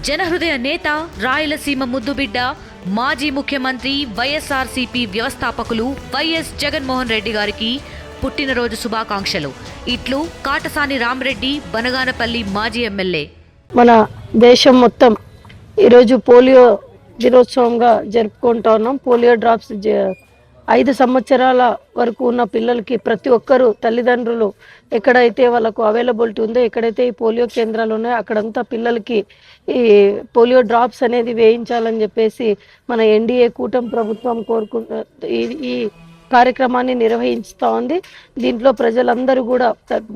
జనహృదయ నేత, రాయలసీమ ముద్దుబిడ్డ, మాజీ ముఖ్యమంత్రి, వైఎస్ఆర్సీపీ వ్యవస్థాపకులు వైఎస్ జగన్మోహన్ రెడ్డి గారికి పుట్టినరోజు శుభాకాంక్షలు. ఇట్లు కాటసాని రామరెడ్డి, బనగానపల్లి మాజీ ఎమ్మెల్యే. మన దేశం మొత్తం ఈరోజు పోలియో దినోత్సవంగా జరుపుకుంటా ఉన్నాం. పోలియో డ్రాప్స్ 5 సంవత్సరాల వరకు ఉన్న పిల్లలకి ప్రతి ఒక్కరూ తల్లిదండ్రులు ఎక్కడైతే వాళ్ళకు అవైలబిలిటీ ఉందో, ఎక్కడైతే ఈ పోలియో కేంద్రాలు ఉన్నాయో అక్కడంతా పిల్లలకి ఈ పోలియో డ్రాప్స్ అనేది వేయించాలని చెప్పేసి మన ఎన్డీఏ కూటమి ప్రభుత్వం ఈ కార్యక్రమాన్ని నిర్వహిస్తూ ఉంది. దీంట్లో ప్రజలందరూ కూడా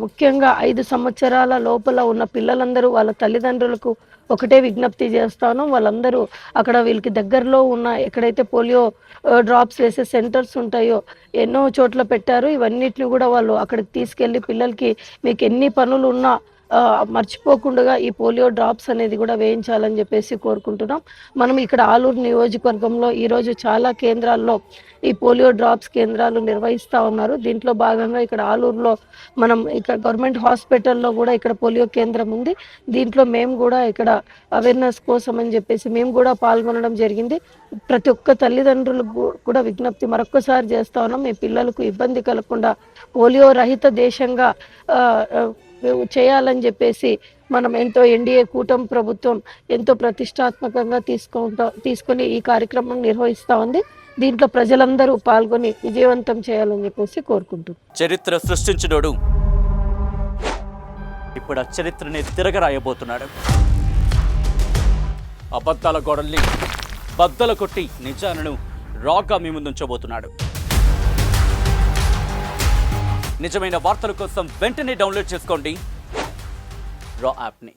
ముఖ్యంగా 5 సంవత్సరాల లోపల ఉన్న పిల్లలందరూ వాళ్ళ తల్లిదండ్రులకు ఒకటే విజ్ఞప్తి చేస్తాను. వాళ్ళందరూ అక్కడ వీళ్ళకి దగ్గరలో ఉన్న ఎక్కడైతే పోలియో డ్రాప్స్ వేసే సెంటర్స్ ఉంటాయో ఎన్నో చోట్ల పెట్టారు. ఇవన్నిటిని కూడా వాళ్ళు అక్కడికి తీసుకెళ్ళి పిల్లలకి మీకు ఎన్ని పనులు ఉన్నా మర్చిపోకుండా ఈ పోలియో డ్రాప్స్ అనేది కూడా వేయించాలని చెప్పేసి కోరుకుంటున్నాం. మనం ఇక్కడ ఆలూరు నియోజకవర్గంలో ఈరోజు చాలా కేంద్రాల్లో ఈ పోలియో డ్రాప్స్ కేంద్రాలు నిర్వహిస్తూ ఉన్నారు. దీంట్లో భాగంగా ఇక్కడ ఆలూరులో మనం ఇక్కడ గవర్నమెంట్ హాస్పిటల్లో కూడా ఇక్కడ పోలియో కేంద్రం ఉంది. దీంట్లో మేము కూడా ఇక్కడ అవేర్నెస్ కోసం అని చెప్పేసి మేము కూడా పాల్గొనడం జరిగింది. ప్రతి ఒక్క తల్లిదండ్రులకు కూడా విజ్ఞప్తి మరొక్కసారి చేస్తా ఉన్నాం. మీ పిల్లలకు ఇబ్బంది కలగకుండా పోలియో రహిత దేశంగా చేయాలని చెప్పేసి మనం ఎంతో ఎన్డీఏ కూటమి ప్రభుత్వం ఎంతో ప్రతిష్టాత్మకంగా తీసుకొని ఈ కార్యక్రమం నిర్వహిస్తూ ఉంది. దీంట్లో ప్రజలందరూ పాల్గొని విజయవంతం చేయాలని చెప్పేసి కోరుకుంటున్నాం. చరిత్ర సృష్టించినోడు ఇప్పుడు ఆ చరిత్రని తిరగరాయబోతున్నాడు. అబద్ధాల గోడల్ని బద్దలు కొట్టి నిజాలను రాగా మీ ముందుంచబోతున్నాడు. నిజమైన వార్తల కోసం వెంటనే డౌన్లోడ్ చేసుకోండి రా యాప్ని.